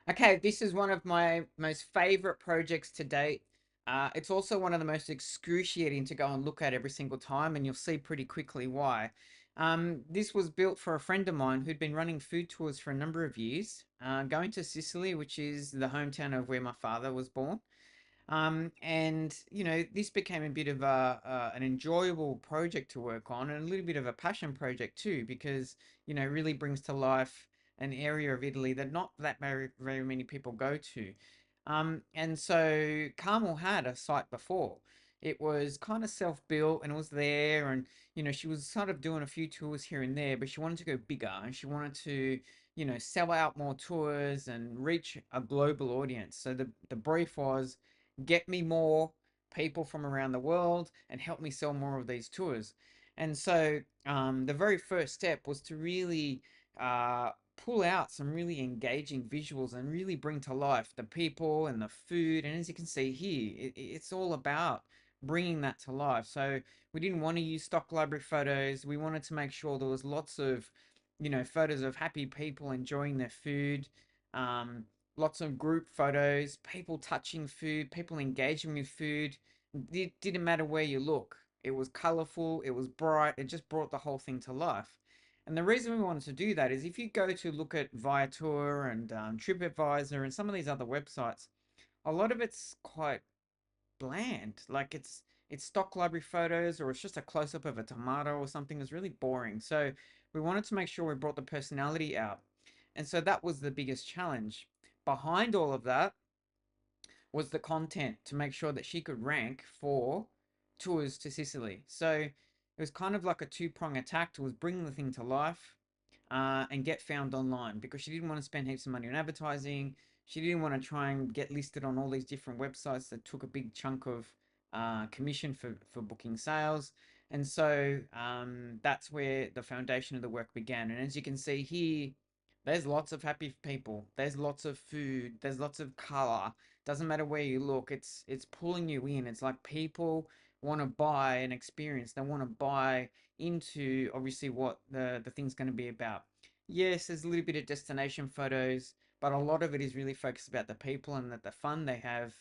Okay, this is one of my most favorite projects to date. It's also one of the most excruciating to go and look at every single time, and you'll see pretty quickly why. This was built for a friend of mine who'd been running food tours for a number of years, going to Sicily, which is the hometown of where my father was born. This became a bit of an enjoyable project to work on and a little bit of a passion project too, because, it really brings to life an area of Italy that not that very many people go to. And so Carmel had a site before. It was kind of self-built and it was there, and she was sort of doing a few tours here and there, but she wanted to go bigger and she wanted to, sell out more tours and reach a global audience. So the brief was, get me more people from around the world and help me sell more of these tours. And so the very first step was to really uh, pull out some really engaging visuals and really bring to life the people and the food. And as you can see here, it's all about bringing that to life. So we didn't want to use stock library photos. We wanted to make sure there was lots of, photos of happy people enjoying their food. Um, Lots of group photos, people touching food, people engaging with food. It didn't matter where you look. It was colorful, it was bright, it just brought the whole thing to life. And the reason we wanted to do that is if you go to look at Viator and TripAdvisor and some of these other websites, a lot of it's quite bland. Like it's stock library photos or it's just a close up of a tomato or something. It's really boring. So we wanted to make sure we brought the personality out. And so that was the biggest challenge. Behind all of that was the content to make sure that she could rank for tours to Sicily. So it was kind of like a two-prong attack to was bring the thing to life and get found online, because she didn't want to spend heaps of money on advertising. She didn't want to try and get listed on all these different websites that took a big chunk of commission for booking sales. And so that's where the foundation of the work began. And as you can see here, there's lots of happy people. There's lots of food. There's lots of color. Doesn't matter where you look. It's pulling you in. It's like people want to buy an experience. They want to buy into obviously what the thing's going to be about. Yes, there's a little bit of destination photos, but a lot of it is really focused about the people and that the fun they have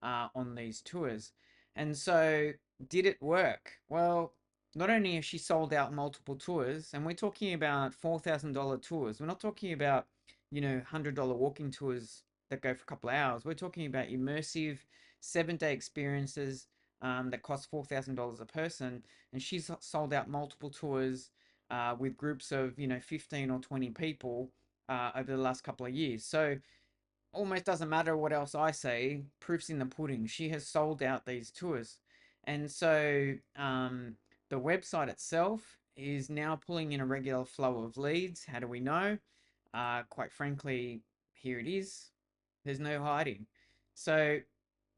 on these tours. And so, did it work? Well, not only has she sold out multiple tours, and we're talking about $4,000 tours. We're not talking about, $100 walking tours that go for a couple of hours. We're talking about immersive 7-day experiences that cost $4,000 a person, and she's sold out multiple tours with groups of 15 or 20 people over the last couple of years. So almost doesn't matter what else I say. Proof's in the pudding. She has sold out these tours, and so the website itself is now pulling in a regular flow of leads. How do we know? Quite frankly, here it is. There's no hiding. So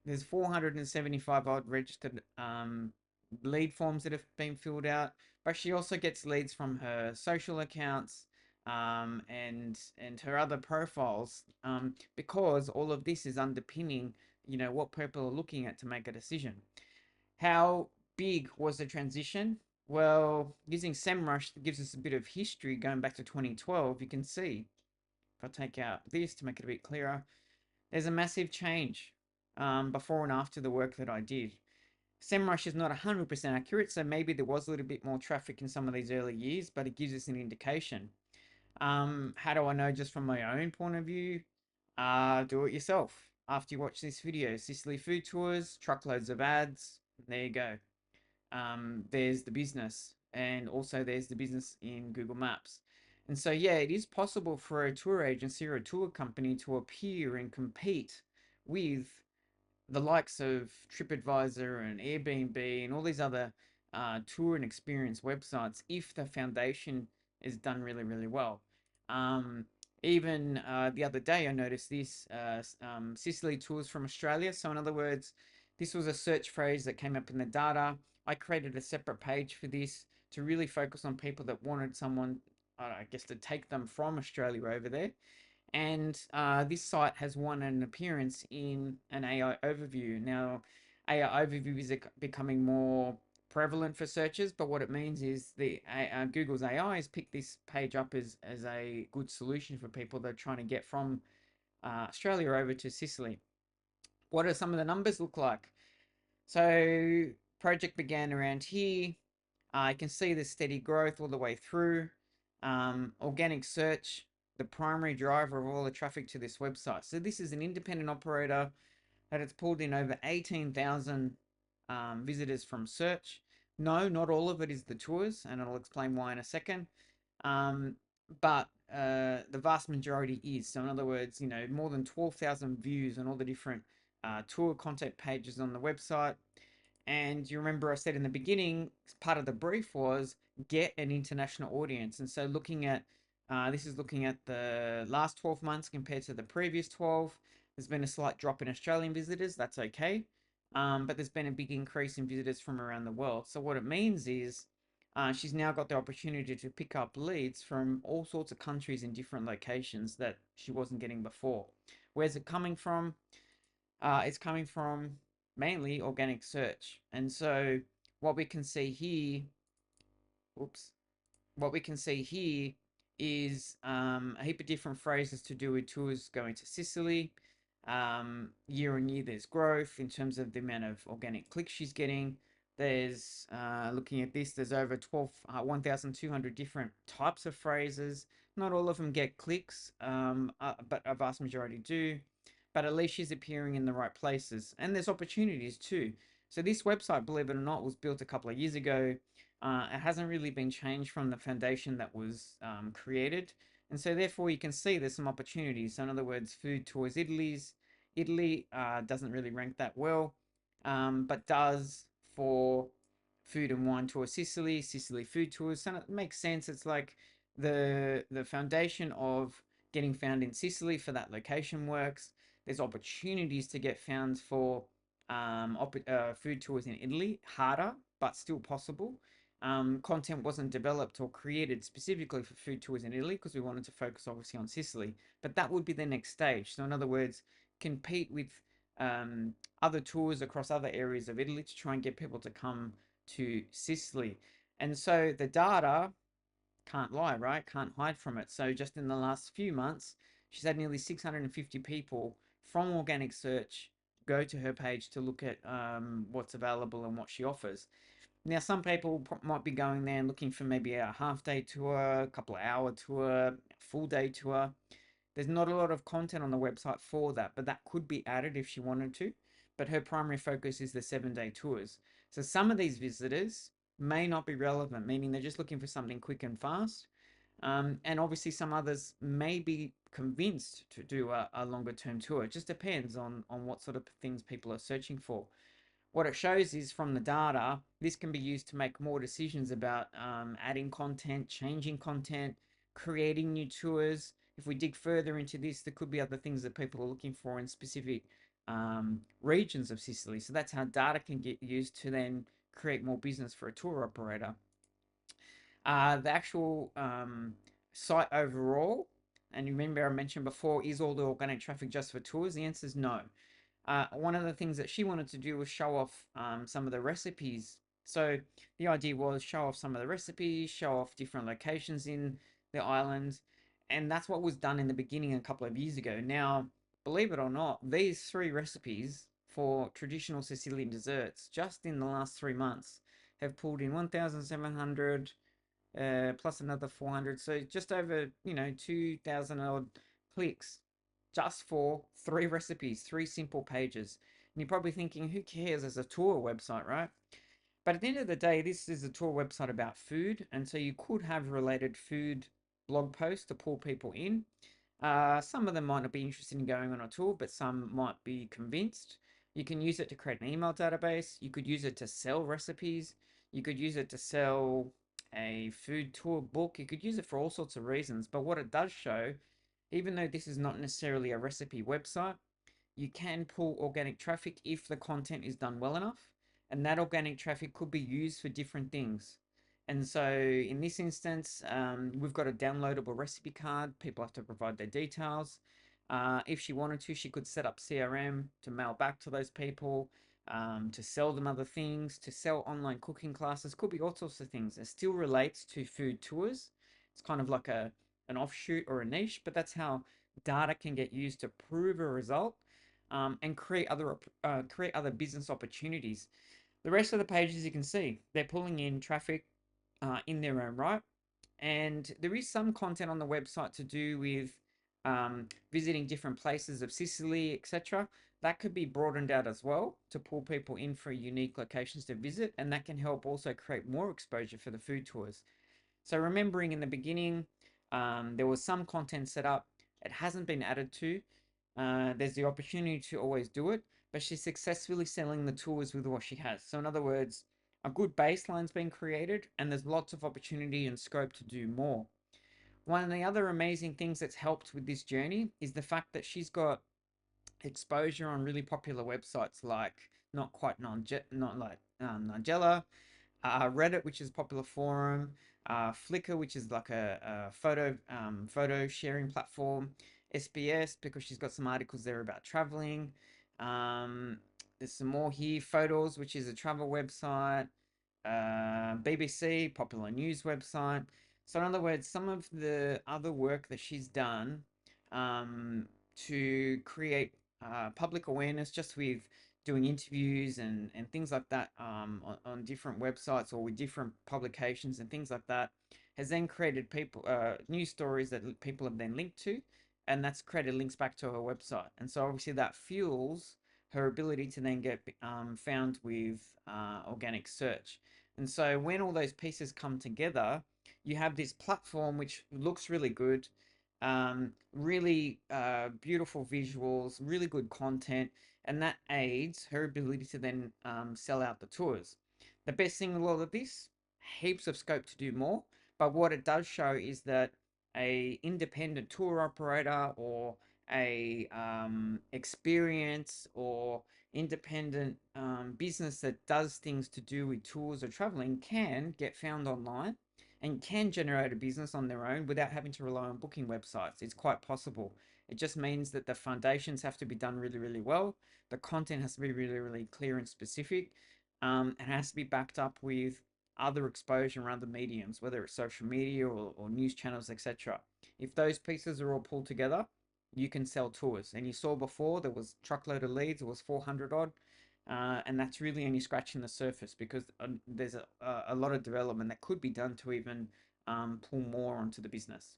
there's 475 odd registered lead forms that have been filled out, but she also gets leads from her social accounts and her other profiles, because all of this is underpinning, what people are looking at to make a decision. How big was the transition? Well, using SEMrush gives us a bit of history going back to 2012. You can see, if I take out this to make it a bit clearer, there's a massive change before and after the work that I did. SEMrush is not 100% accurate, so maybe there was a little bit more traffic in some of these early years, but it gives us an indication. How do I know just from my own point of view? Do it yourself. After you watch this video, Sicily food tours, truckloads of ads. There you go. There's the business, and also there's the business in Google Maps. And so, yeah, it is possible for a tour agency or a tour company to appear and compete with the likes of TripAdvisor and Airbnb and all these other tour and experience websites if the foundation is done really, really well. Um, Even the other day, I noticed this Sicily tours from Australia. So, in other words, this was a search phrase that came up in the data. I created a separate page for this to really focus on people that wanted someone, I guess, to take them from Australia over there. And this site has won an appearance in an AI overview. Now, AI overview is becoming more prevalent for searches, but what it means is Google's AI has picked this page up as a good solution for people that are trying to get from Australia over to Sicily. What do some of the numbers look like? So project began around here. I can see the steady growth all the way through. Organic search, the primary driver of all the traffic to this website. So this is an independent operator that it's pulled in over 18,000 visitors from search. No, not all of it is the tours, and I'll explain why in a second. Um, but the vast majority is. So in other words, more than 12,000 views on all the different tour content pages on the website. And you remember I said in the beginning, part of the brief was get an international audience. And so this is looking at the last 12 months compared to the previous 12. There's been a slight drop in Australian visitors. That's okay. But there's been a big increase in visitors from around the world. So what it means is she's now got the opportunity to pick up leads from all sorts of countries in different locations that she wasn't getting before. Where's it coming from? It's coming from mainly organic search. And so what we can see here, oops, what we can see here is a heap of different phrases to do with tours going to Sicily. Year on year, there's growth in terms of the amount of organic clicks she's getting. There's looking at this, there's over 1,200 different types of phrases. Not all of them get clicks, but a vast majority do. But at least she's appearing in the right places, and there's opportunities too. So this website, believe it or not, was built a couple of years ago. It hasn't really been changed from the foundation that was created. And so therefore you can see there's some opportunities. So in other words, food tours Italy doesn't really rank that well, but does for food and wine tour Sicily food tours. So it makes sense. It's like the foundation of getting found in Sicily for that location works. There's opportunities to get found for food tours in Italy, harder, but still possible. Content wasn't developed or created specifically for food tours in Italy because we wanted to focus obviously on Sicily, but that would be the next stage. So in other words, compete with other tours across other areas of Italy to try and get people to come to Sicily. And so the data can't lie, right? Can't hide from it. So just in the last few months, she's had nearly 650 people from organic search go to her page to look at what's available and what she offers. Now, some people might be going there and looking for maybe a half day tour, a couple of hour tour, a full day tour. There's not a lot of content on the website for that, but that could be added if she wanted to. But her primary focus is the 7 day tours. So some of these visitors may not be relevant, meaning they're just looking for something quick and fast. And obviously, some others may be convinced to do a longer term tour. It just depends on what sort of things people are searching for. What it shows is from the data, this can be used to make more decisions about adding content, changing content, creating new tours. If we dig further into this, there could be other things that people are looking for in specific regions of Sicily. So that's how data can get used to then create more business for a tour operator. The actual site overall, and remember I mentioned before, is all the organic traffic just for tours? The answer is no. One of the things that she wanted to do was show off some of the recipes. So the idea was show off some of the recipes, show off different locations in the island, and that's what was done in the beginning a couple of years ago. Now, believe it or not, these three recipes for traditional Sicilian desserts, just in the last 3 months, have pulled in 1,700 plus another 400, so just over 2,000 odd clicks just for three recipes, three simple pages. And you're probably thinking, who cares? As a tour website, right? But at the end of the day, this is a tour website about food, and so you could have related food blog posts to pull people in. Some of them might not be interested in going on a tour, but some might be convinced. You can use it to create an email database. You could use it to sell recipes. You could use it to sell a food tour book. You could use it for all sorts of reasons. But what it does show, even though this is not necessarily a recipe website, you can pull organic traffic if the content is done well enough. And that organic traffic could be used for different things. And so in this instance, we've got a downloadable recipe card. People have to provide their details. If she wanted to, she could set up CRM to mail back to those people, to sell them other things, to sell online cooking classes. Could be all sorts of things. It still relates to food tours. It's kind of like an offshoot or a niche, but that's how Data can get used to prove a result, and create other business opportunities. The rest of the pages you can see they're pulling in traffic in their own right, and there is some content on the website to do with visiting different places of Sicily, etc. That could be broadened out as well to pull people in for unique locations to visit, and that can help also create more exposure for the food tours. So remembering in the beginning, there was some content set up. It hasn't been added to. There's the opportunity to always do it, but she's successfully selling the tours with what she has. So in other words, a good baseline's been created, and there's lots of opportunity and scope to do more. One of the other amazing things that's helped with this journey is the fact that she's got exposure on really popular websites like not quite non not like Nigella, Reddit, which is a popular forum, Flickr, which is like a photo sharing platform, SBS because she's got some articles there about traveling. Um, there's some more here, Photos, which is a travel website, BBC, popular news website. So in other words, some of the other work that she's done um, to create public awareness just with doing interviews and things like that on different websites or with different publications and things like that has then created people news stories that people have then linked to, and that's created links back to her website, and so obviously that fuels her ability to then get found with organic search. And so when all those pieces come together, you have this platform which looks really good, really beautiful visuals, really good content, and that aids her ability to then sell out the tours. The best thing with all of this, heaps of scope to do more, but what it does show is that a independent tour operator or a experience or independent business that does things to do with tours or traveling can get found online and can generate a business on their own without having to rely on booking websites. It's quite possible. It just means that the foundations have to be done really, really well. The content has to be really, really clear and specific, and has to be backed up with other exposure around the mediums, whether it's social media or news channels, etc. If those pieces are all pulled together, you can sell tours. And you saw before there was truckload of leads, it was 400 odd. And that's really only scratching the surface because there's a lot of development that could be done to even pull more onto the business.